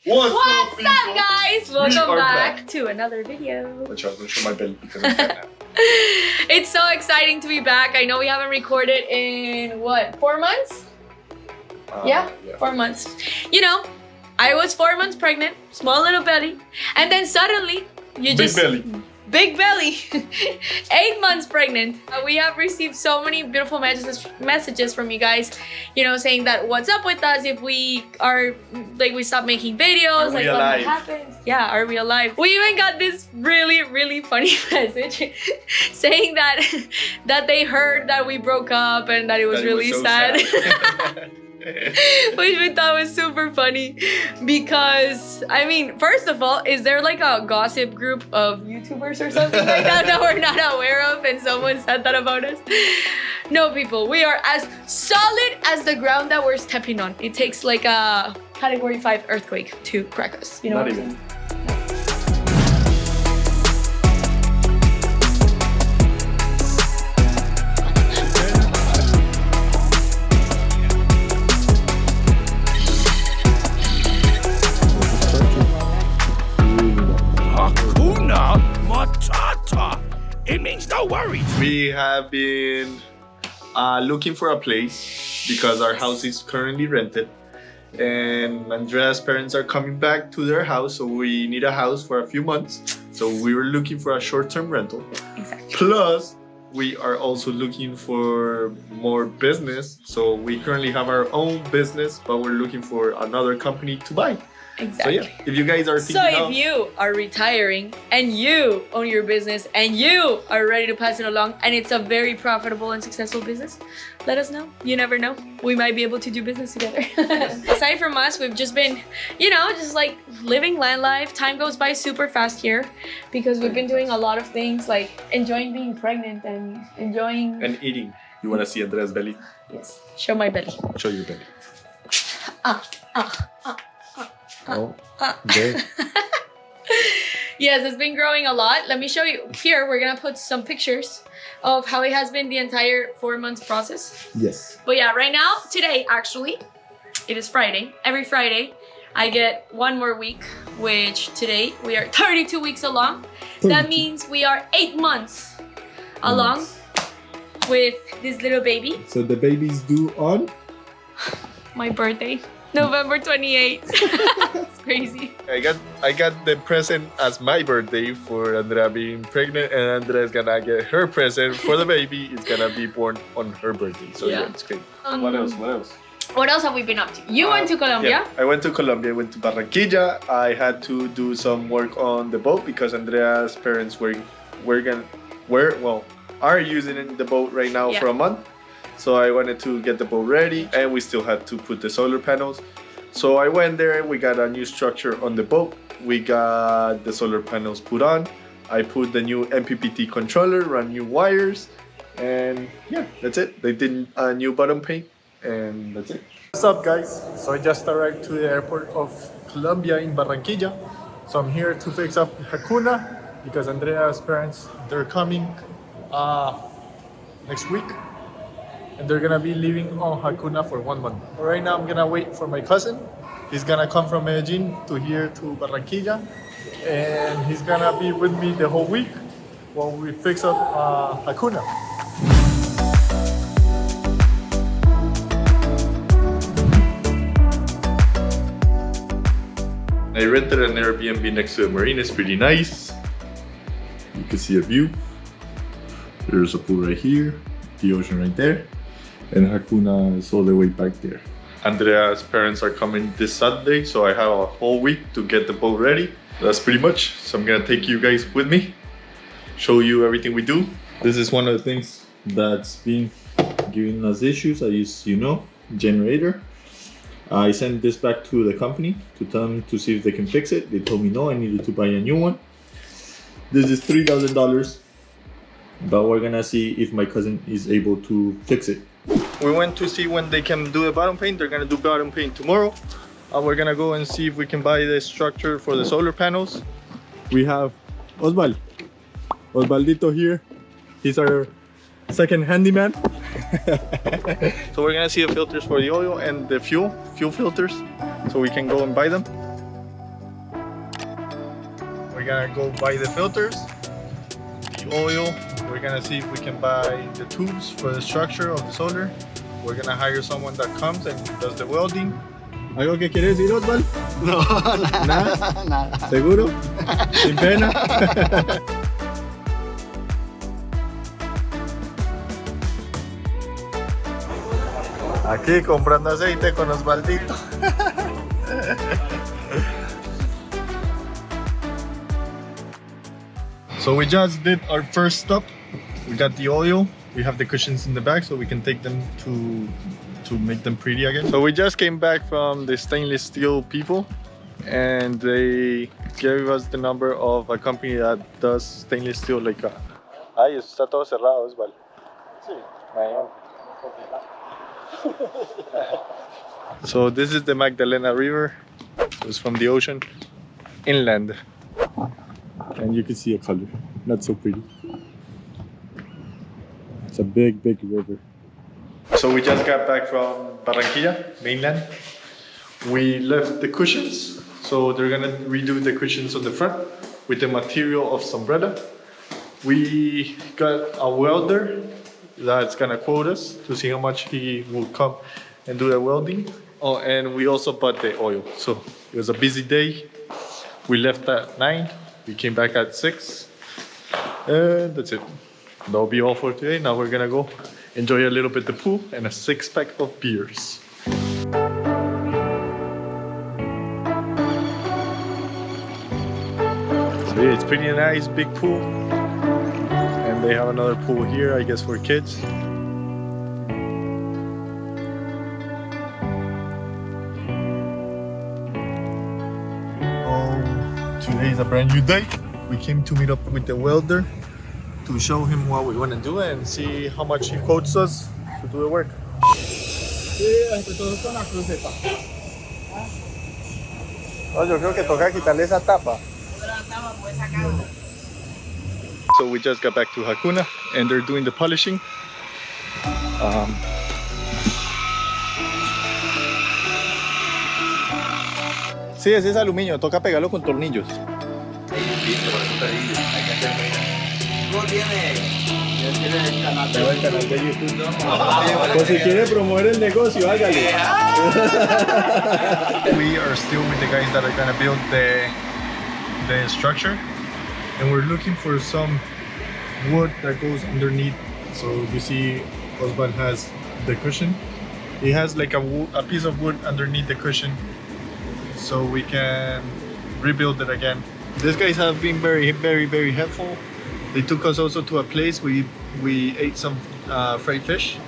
What's up, people? guys? Welcome back to another video. Watch out, don't show my belly because I'm fat now. It's so exciting to be back. I know we haven't recorded in what, 4 months? Yeah, 4 months. You know, I was 4 months pregnant, small little belly, and then suddenly you just big belly 8 months pregnant. We have received so many beautiful messages from you guys, you know, saying that what's up with us if we are like we stop making videos, like what happens. Yeah, are we alive? We even got this really funny message saying that they heard that we broke up and that it was really sad. Which we thought was super funny because, I mean, first of all, is there like a gossip group of YouTubers or something like that we're not aware of and someone said that about us? No, people, we are as solid as the ground that we're stepping on. It takes like a Category 5 earthquake to crack us, you know what I'm saying? Hakuna Matata. It means no worries. We have been looking for a place because our house is currently rented. And Andrea's parents are coming back to their house, so we need a house for a few months. So we were looking for a short-term rental. Exactly. Plus, we are also looking for more business. So we currently have our own business, but we're looking for another company to buy. Exactly. So yeah, if you guys are thinking if you are retiring and you own your business and you are ready to pass it along and it's a very profitable and successful business, let us know. You never know. We might be able to do business together. Aside from us, we've just been, you know, just like living land life. Time goes by super fast here because we've been doing a lot of things like enjoying being pregnant and enjoying... and eating. You want to see Andrea's belly? Yes. Show my belly. Show your belly. Oh, okay. Yes, it's been growing a lot. Let me show you. Here, we're gonna put some pictures of how it has been the entire 4 months process. Yes. But yeah, right now, today actually, it is Friday. Every Friday, I get 1 more week, which today we are 32 weeks along. 32. That means we are 8 months along with this little baby. So the baby's due on? My birthday. November 28th. It's crazy. I got the present as my birthday for Andrea being pregnant, and Andrea's gonna get her present for the baby. It's gonna be born on her birthday. So yeah, it's great. What else? What else have we been up to? You went to Colombia? Yeah, I went to Colombia. I went to Barranquilla. I had to do some work on the boat because Andrea's parents are using the boat right now for a month. So I wanted to get the boat ready, and we still had to put the solar panels. So I went there, we got a new structure on the boat. We got the solar panels put on. I put the new MPPT controller, run new wires, and yeah, that's it. They did a new bottom paint, and that's it. What's up, guys? So I just arrived to the airport of Colombia in Barranquilla. So I'm here to fix up Hakuna because Andrea's parents, they're coming next week. And they're gonna be living on Hakuna for 1 month. Right now, I'm gonna wait for my cousin. He's gonna come from Medellin to here to Barranquilla, and he's gonna be with me the whole week while we fix up Hakuna. I rented an Airbnb next to the marina. It's pretty nice. You can see a view. There's a pool right here, the ocean right there. And Hakuna is all the way back there. Andrea's parents are coming this Saturday, so I have a whole week to get the boat ready. That's pretty much. So I'm gonna take you guys with me, show you everything we do. This is one of the things that's been giving us issues, as you know, generator. I sent this back to the company to tell them to see if they can fix it. They told me no, I needed to buy a new one. This is $3,000, but we're gonna see if my cousin is able to fix it. We went to see when they can do the bottom paint. They're gonna do bottom paint tomorrow. We're gonna go and see if we can buy the structure for the solar panels. We have Osvaldito here. He's our second handyman. So we're gonna see the filters for the oil and the fuel filters, so we can go and buy them. gonna go buy the filters, the oil. We're gonna see if we can buy the tubes for the structure of the solar. We're gonna hire someone that comes and does the welding. ¿Algo que quieres decir, Osval? No, ¿Nada? nada. ¿Seguro? ¿Sin pena? Aquí comprando aceite con Osvaldito. So we just did our first stop. We got the oil. We have the cushions in the back so we can take them to make them pretty again. So we just came back from the stainless steel people and they gave us the number of a company that does stainless steel like ay, eso está todo cerrado, Osval. Sí. So this is the Magdalena River. It's from the ocean inland. And you can see a color, not so pretty. It's a big, big river. So we just got back from Barranquilla, mainland. We left the cushions, so they're gonna redo the cushions on the front with the material of Sombrella. We got a welder that's gonna quote us to see how much he will come and do the welding. Oh, and we also bought the oil. So it was a busy day. We left at 9. We came back at 6. And that's it. That'll be all for today. Now we're gonna go enjoy a little bit the pool and a 6-pack of beers. So yeah, it's pretty nice, big pool. And they have another pool here, I guess, for kids. Today is a brand new day. We came to meet up with the welder to show him what we want to do and see how much he quotes us to do the work. Yo creo que toca quitarle esa tapa. So we just got back to Hakuna and they're doing the polishing. Sí, ese es aluminio, toca pegarlo con tornillos. Tengo el canal de YouTube. Pues si quiere promover el negocio, hágale. We are still with the guys that are gonna build the structure, and we're looking for some wood that goes underneath. So you see, Osvan has the cushion. He has like a piece of wood underneath the cushion, so we can rebuild it again. These guys have been very, very, very helpful. They took us also to a place we ate some fried fish.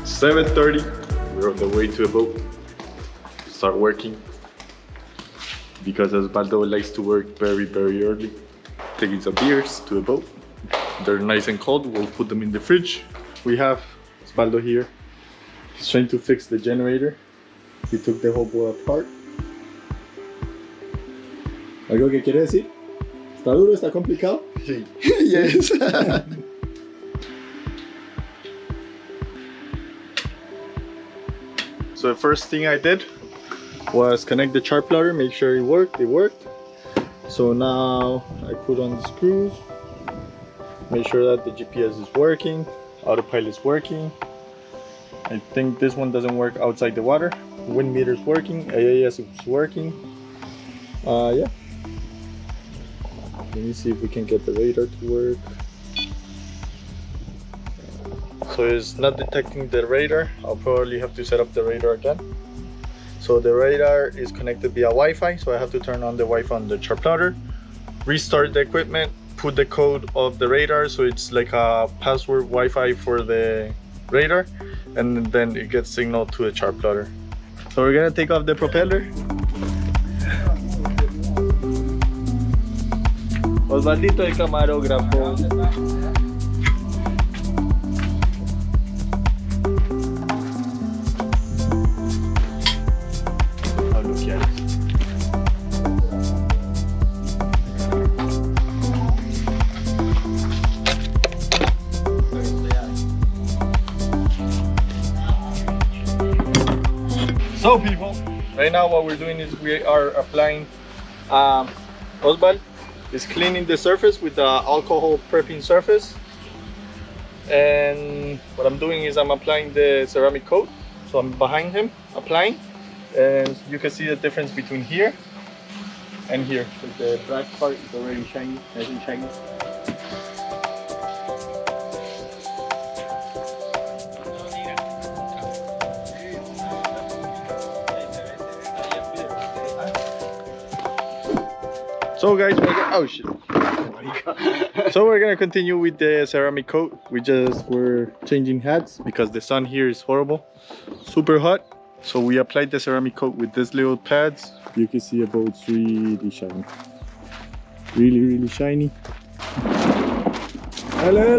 It's 7:30. We're on the way to a boat. Start working because Osvaldo likes to work very, very early. Taking some beers to the boat. They're nice and cold. We'll put them in the fridge. We have Osvaldo here. He's trying to fix the generator. He took the whole boat apart. ¿Algo que quiere decir? ¿Está duro? ¿Está complicado? Sí. Yes. So the first thing I did was connect the chart plotter, make sure it worked. It worked. So now I put on the screws, make sure that the GPS is working, autopilot is working. I think this one doesn't work outside the water. Wind meter is working, AIS is working. Yeah. Let me see if we can get the radar to work. So it's not detecting the radar. I'll probably have to set up the radar again. So the radar is connected via Wi-Fi, so I have to turn on the Wi-Fi on the chart plotter, restart the equipment, put the code of the radar, so it's like a password Wi-Fi for the radar, and then it gets signal to the chart plotter. So we're gonna take off the propeller. Osvaldito el camarógrafo. So people, right now what we're doing is we are applying Osval is cleaning the surface with the alcohol prepping surface, and what I'm doing is I'm applying the ceramic coat. So I'm behind him applying, and you can see the difference between here and here. So the black part is already shiny, nice and shiny. So guys, so we're gonna continue with the ceramic coat. We're changing hats because the sun here is horrible, super hot. So we applied the ceramic coat with these little pads. You can see the boat's really shiny. Really shiny. Ale.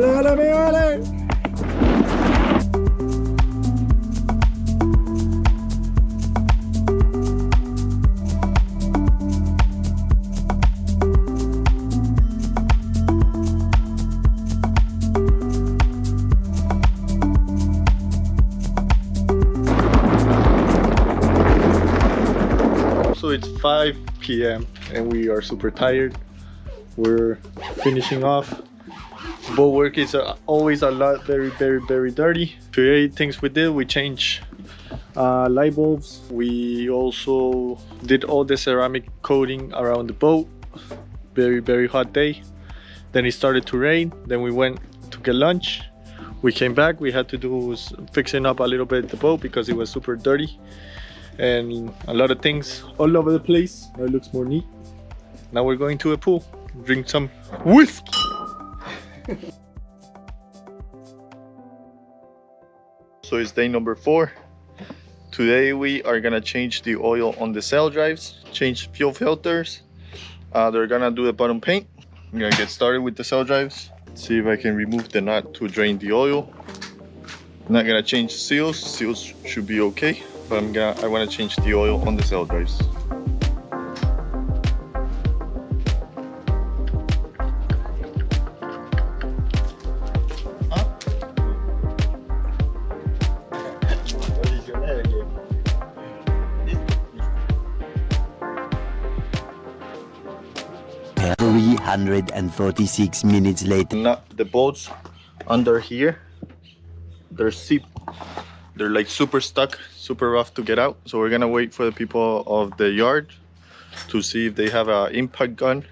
So it's 5 p.m. and we are super tired. We're finishing off. Boat work is always a lot, very dirty. Today, things we did, we changed light bulbs. We also did all the ceramic coating around the boat. Very hot day. Then it started to rain. Then we went to get lunch. We came back. We had to do fixing up a little bit the boat because it was super dirty. And a lot of things all over the place. Now it looks more neat. Now we're going to a pool, drink some whiskey. So it's day number 4. Today we are gonna change the oil on the sail drives, change fuel filters. They're gonna do the bottom paint. I'm gonna get started with the sail drives. See if I can remove the nut to drain the oil. I'm not gonna change seals. Seals should be okay. But I want to change the oil on the sail drives. Huh? 346 minutes later. Now the bolts under here, they're like super stuck, super rough to get out. So we're gonna wait for the people of the yard to see if they have an impact gun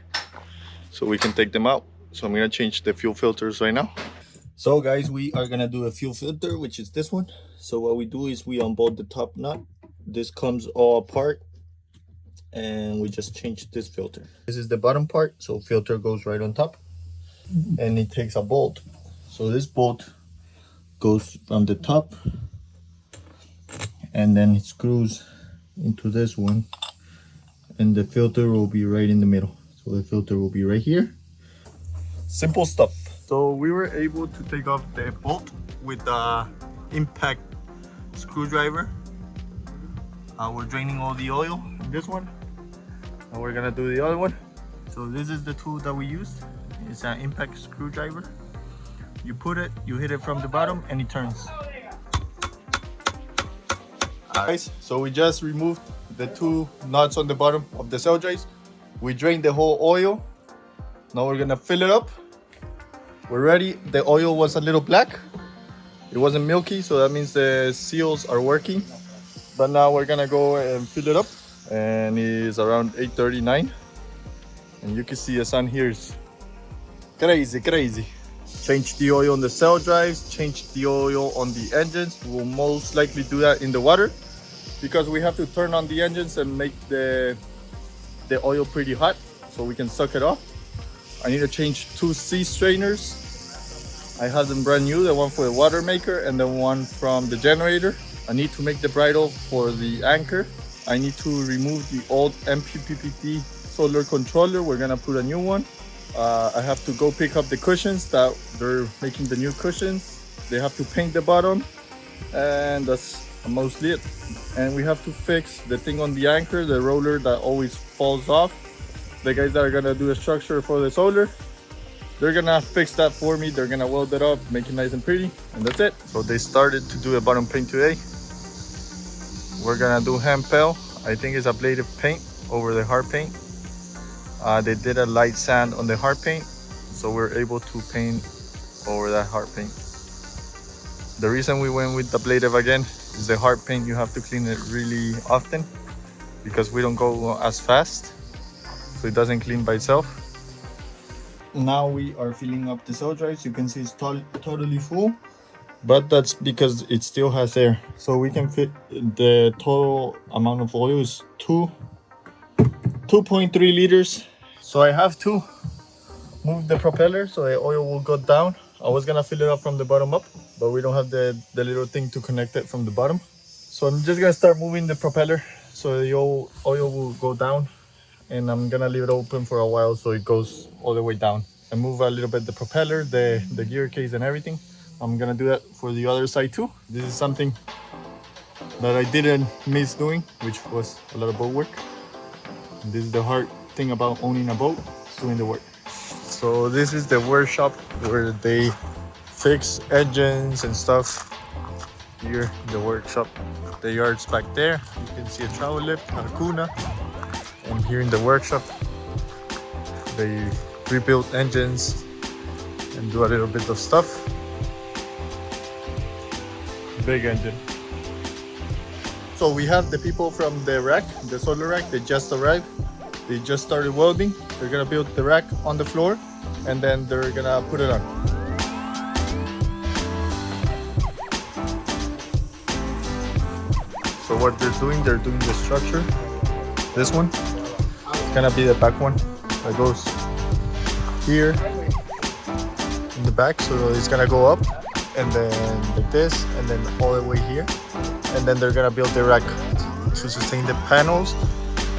so we can take them out. So I'm gonna change the fuel filters right now. So guys, we are gonna do a fuel filter, which is this one. So what we do is we unbolt the top nut. This comes all apart and we just change this filter. This is the bottom part, so filter goes right on top and it takes a bolt. So this bolt goes from the top and then it screws into this one, and the filter will be right in the middle. So the filter will be right here. Simple stuff. So we were able to take off the bolt with the impact screwdriver. We're draining all the oil in this one. Now we're gonna do the other one. So this is the tool that we used. It's an impact screwdriver. You put it, you hit it from the bottom and it turns. Guys, so we just removed the 2 nuts on the bottom of the sail drives. We drained the whole oil. Now we're gonna fill it up. We're ready. The oil was a little black. It wasn't milky, so that means the seals are working. But now we're gonna go and fill it up. And it's around 8:39. And you can see the sun here is crazy. Change the oil on the sail drives, change the oil on the engines. We'll most likely do that in the water because we have to turn on the engines and make the oil pretty hot so we can suck it off. I need to change 2 sea strainers. I have them brand new, the one for the water maker and the one from the generator. I need to make the bridle for the anchor. I need to remove the old MPPT solar controller. We're gonna put a new one. I have to go pick up the cushions that they're making the new cushions. They have to paint the bottom, and that's mostly it. And we have to fix the thing on the anchor, the roller that always falls off. The guys that are gonna do the structure for the solar, they're gonna fix that for me. They're gonna weld it up, make it nice and pretty, and that's it. So they started to do a bottom paint today. we're gonna do hand pale. I think it's ablative paint over the hard paint. They did a light sand on the hard paint, so we're able to paint over that hard paint. The reason we went with ablative again is the hard paint, you have to clean it really often because we don't go as fast, so it doesn't clean by itself. Now we are filling up the cell drives. You can see it's totally full, but that's because it still has air. So we can fit, the total amount of oil is 2.3 liters. So I have to move the propeller so the oil will go down. I was gonna fill it up from the bottom up, but we don't have the little thing to connect it from the bottom. So I'm just gonna start moving the propeller so the oil will go down, and I'm gonna leave it open for a while so it goes all the way down. And move a little bit the propeller, the gear case and everything. I'm gonna do that for the other side too. This is something that I didn't miss doing, which was a lot of boat work. And this is the hard thing about owning a boat, doing the work. So this is the workshop where they fix engines and stuff. Here, the workshop, the yard's back there. You can see a travel lift, Hakuna. And here in the workshop, they rebuild engines and do a little bit of stuff. Big engine. So we have the people from the rack, the solar rack, they just arrived. They just started welding. They're gonna build the rack on the floor and then they're gonna put it on. So what they're doing the structure. This one, it's gonna be the back one that goes here in the back. So it's gonna go up and then like this and then all the way here. And then they're gonna build the rack to sustain the panels.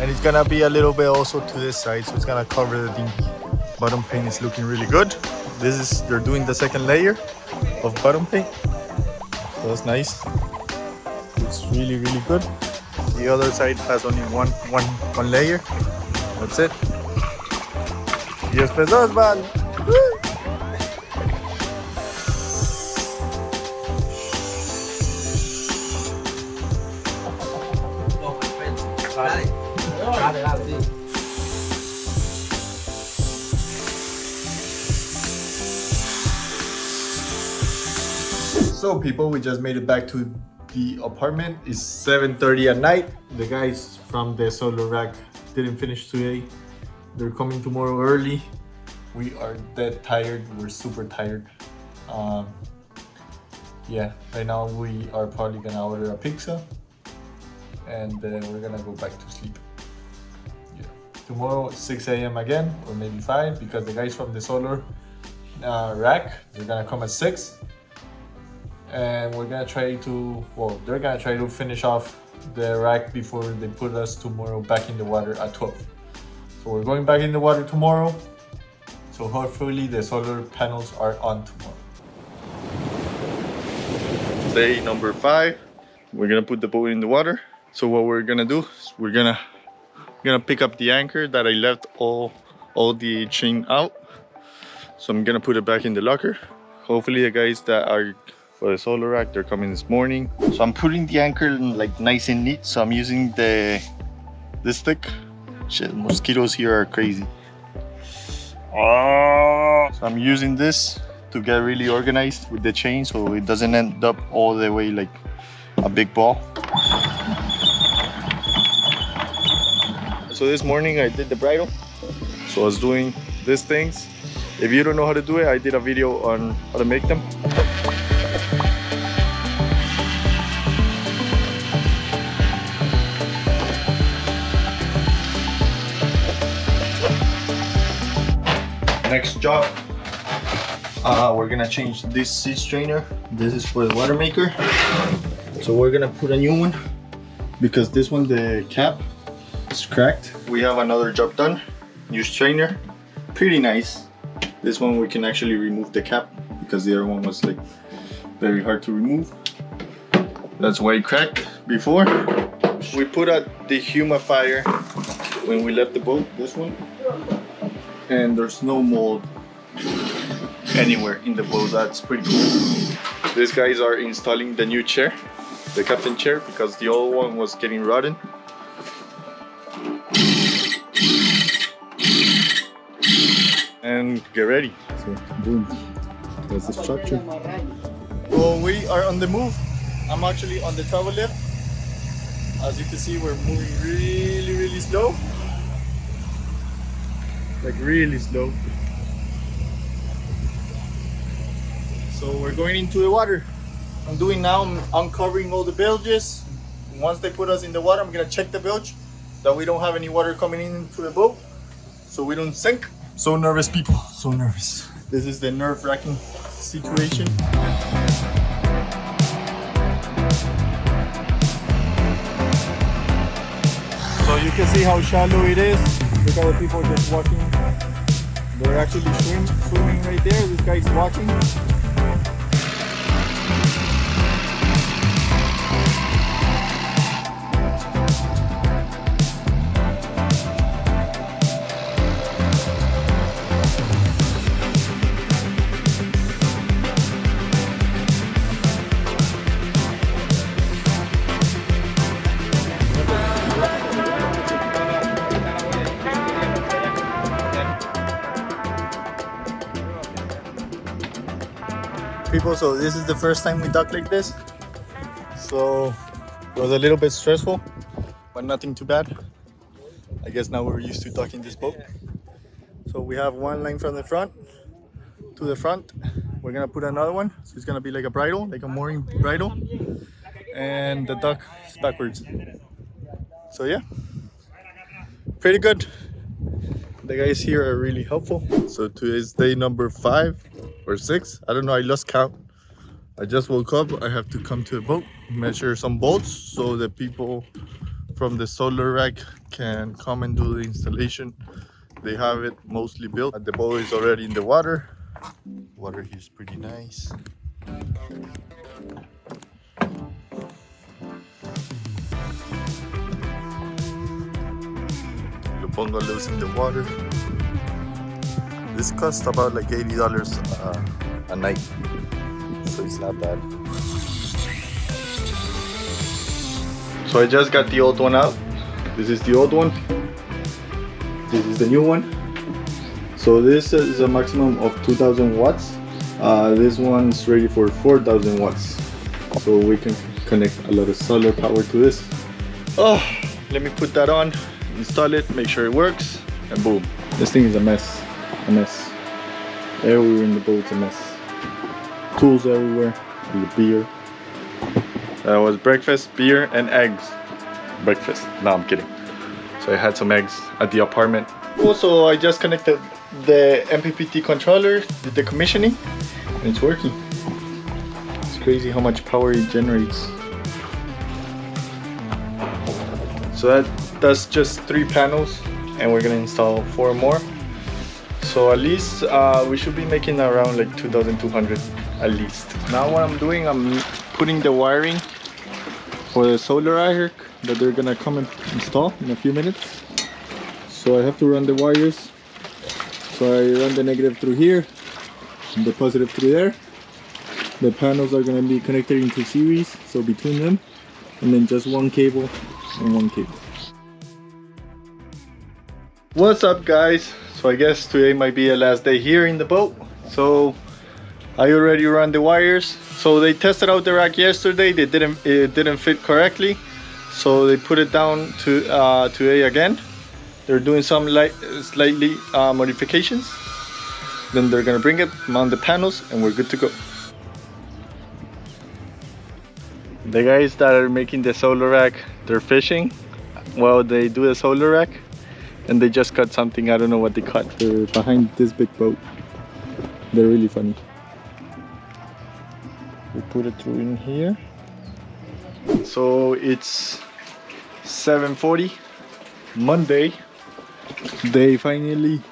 And it's gonna be a little bit also to this side, so it's gonna cover the dinghy. Bottom paint is looking really good. They're doing the second layer of bottom paint. So that's nice. It's really, really good. The other side has only one layer. That's it. Y empezó, man. So people, we just made it back to the apartment. It's 7:30 at night. The guys from the solar rack didn't finish today. They're coming tomorrow early. We are dead tired. We're super tired. Yeah, right now we are probably gonna order a pizza and then we're gonna go back to sleep. Yeah. Tomorrow 6 a.m. again, or maybe 5, because the guys from the solar rack, they're gonna come at 6. And we're gonna try to, well, they're gonna try to finish off the rack before they put us tomorrow back in the water at 12. So we're going back in the water tomorrow. So hopefully the solar panels are on tomorrow. Day number 5. We're gonna put the boat in the water. So what we're gonna do is we're gonna pick up the anchor that I left all the chain out. So I'm gonna put it back in the locker. Hopefully the guys that are for the solar rack, they're coming this morning. So I'm putting the anchor like nice and neat. So I'm using this stick. Shit, mosquitoes here are crazy. So I'm using this to get really organized with the chain so it doesn't end up all the way like a big ball. So this morning I did the bridle. So I was doing these things. If you don't know how to do it, I did a video on how to make them. Next job, we're gonna change this seat strainer. This is for the water maker. So we're gonna put a new one because this one, the cap is cracked. We have another job done. New strainer, pretty nice. This one we can actually remove the cap because the other one was like very hard to remove. That's why it cracked before. We put a dehumidifier when we left the boat, this one. And there's no mold anywhere in the boat. That's pretty cool. These guys are installing the new chair. the captain chair because the old one was getting rotten. And get ready. So, boom. That's the structure. So we are on the move. I'm actually on the travel lift. As you can see, we're moving really slow. Like really slow. So we're going into the water. I'm uncovering all the bilges. Once they put us in the water, I'm gonna check the bilge that we don't have any water coming into the boat so we don't sink. So nervous, people, so nervous. This is the nerve-wracking situation. So you can see how shallow it is. Look at the people just walking. They're actually swimming right there. This guy's walking. People, so this is the first time we dock like this, so it was a little bit stressful, but nothing too bad. I guess now we're used to docking this boat. So we have one line from the front to the front. We're gonna put another one, so it's gonna be like a bridle, like a mooring bridle, and the dock is backwards. So yeah, pretty good. The guys here are really helpful. So today's day number 5 or 6. I don't know, I lost count. I just woke up. I have to come to the boat, measure some bolts so the people from the solar rack can come and do the installation. They have it mostly built. The boat is already in the water. Water here is pretty nice. The bungalows in the water. This costs about like $80 a night, so it's not bad. So I just got the old one out. This is the old one. This is the new one. So this is a maximum of 2,000 watts. This one's ready for 4,000 watts. So we can connect a lot of solar power to this. Oh, let me put that on, install it, make sure it works, and boom. This thing is a mess. A mess. Everywhere in the boat's a mess. Tools everywhere. And the beer. That was breakfast, beer, and eggs. Breakfast. No, I'm kidding. So I had some eggs at the apartment. Also, I just connected the MPPT controller, did the commissioning, and it's working. It's crazy how much power it generates. So that's just 3 panels, and we're gonna install 4 more. So at least we should be making around like 2,200 at least. Now what I'm doing, I'm putting the wiring for the solar arc that they're gonna come and install in a few minutes. So I have to run the wires. So I run the negative through here and the positive through there. The panels are gonna be connected into series, so between them, and then just one cable and one cable. What's up, guys? So I guess today might be the last day here in the boat. So I already ran the wires. So they tested out the rack yesterday. It didn't fit correctly. So they put it down to today again. They're doing some slightly modifications. Then they're gonna bring it, mount the panels, and we're good to go. The guys that are making the solar rack, they're fishing while they do the solar rack. And they just caught something, I don't know what they caught. They're behind this big boat. They're really funny. We put it through in here. So it's 7:40 Monday. They finally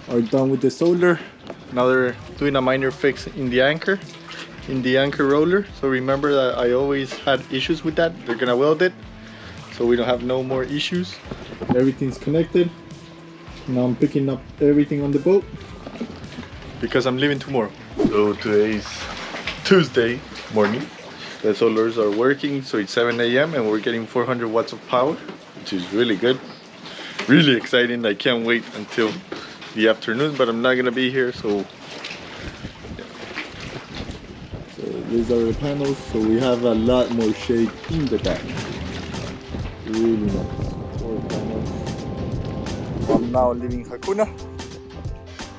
are done with the solar. Now they're doing a minor fix in the anchor roller. So remember that I always had issues with that. They're gonna weld it so we don't have no more issues. Everything's connected. Now I'm picking up everything on the boat because I'm leaving tomorrow. So today's Tuesday morning. The solars are working, so it's 7 a.m. and we're getting 400 watts of power, which is really good. Really exciting. I can't wait until the afternoon, but I'm not gonna be here, so These are the panels, so we have a lot more shade in the back. Really nice. 4 panels. I'm now leaving Hakuna.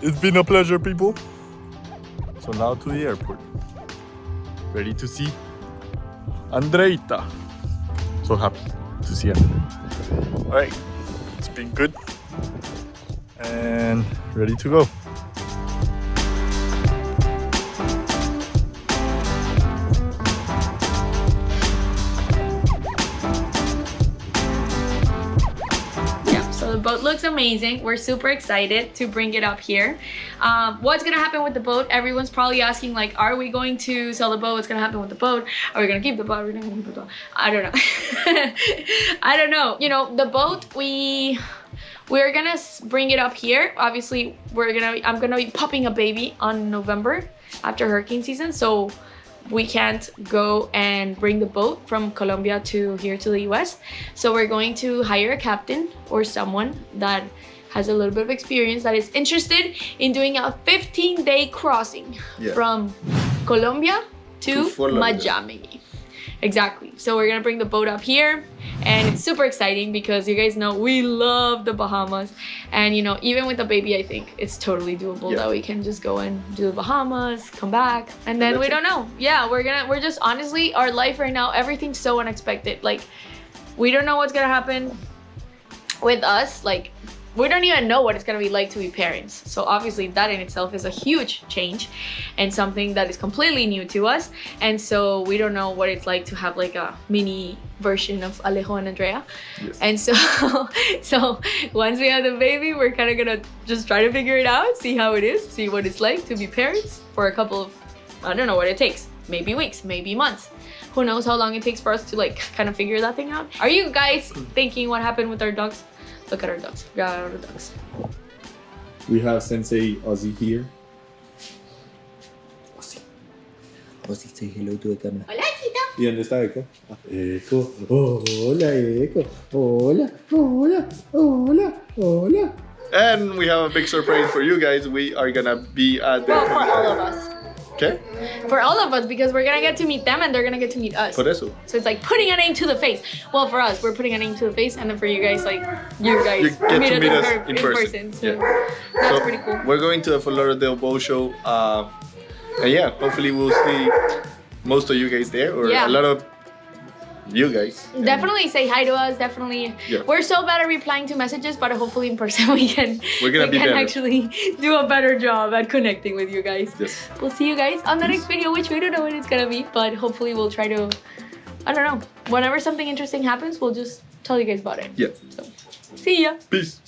it's been a pleasure, people. So now to the airport. Ready to see Andreita. So happy to see Andreita. Alright, it's been good. And ready to go. So the boat looks amazing. We're super excited to bring it up here. What's gonna happen with the boat? Everyone's probably asking, like, are we going to sell the boat? What's gonna happen with the boat? Are we gonna keep the boat? Are we not gonna keep the boat? I don't know. I don't know. You know, the boat, we're gonna bring it up here. Obviously, I'm gonna be popping a baby on November after hurricane season, so we can't go and bring the boat from Colombia to here to the US. So we're going to hire a captain or someone that has a little bit of experience that is interested in doing a 15-day crossing from Colombia to Miami. Exactly. So we're gonna bring the boat up here, and it's super exciting because you guys know we love the Bahamas, and you know, even with the baby, I think it's totally doable that we can just go and do the Bahamas, come back, and then we don't know. Yeah, we're just honestly, our life right now, everything's so unexpected. Like, we don't know what's gonna happen with us. Like, we don't even know what it's gonna be like to be parents. So obviously that in itself is a huge change and something that is completely new to us. And so we don't know what it's like to have like a mini version of Alejo and Andrea. Yes. And so once we have the baby, we're kind of gonna just try to figure it out, see how it is, see what it's like to be parents for a couple of, I don't know what it takes, maybe weeks, maybe months. Who knows how long it takes for us to like kind of figure that thing out. Are you guys thinking what happened with our dogs? Look at our dogs. We got our dogs. We have Sensei Ozzy here. Ozzy, say hello to the camera. Hola, Chita. ¿Y dónde está Eco? Eco. Oh, hola, Eco. Hola, hola, hola, hola. And we have a big surprise for you guys. We are gonna be at the... Well, for all of us. Okay? For all of us, because we're gonna get to meet them and they're gonna get to meet us. Por eso. So it's like putting a name to the face. Well, for us, we're putting a name to the face, and then for you guys, like, you guys You get to meet us in person. So that's pretty cool. We're going to the Fort Lauderdale Boat Show. And yeah, hopefully we'll see most of you guys there, or a lot of you guys. Definitely say hi to us. Definitely. Yeah. We're so bad at replying to messages, but hopefully in person we can actually do a better job at connecting with you guys. Yes. We'll see you guys on the next video, which we don't know when it's gonna be, but hopefully we'll try to, I don't know, whenever something interesting happens, we'll just tell you guys about it. Yeah. So, see ya. Peace.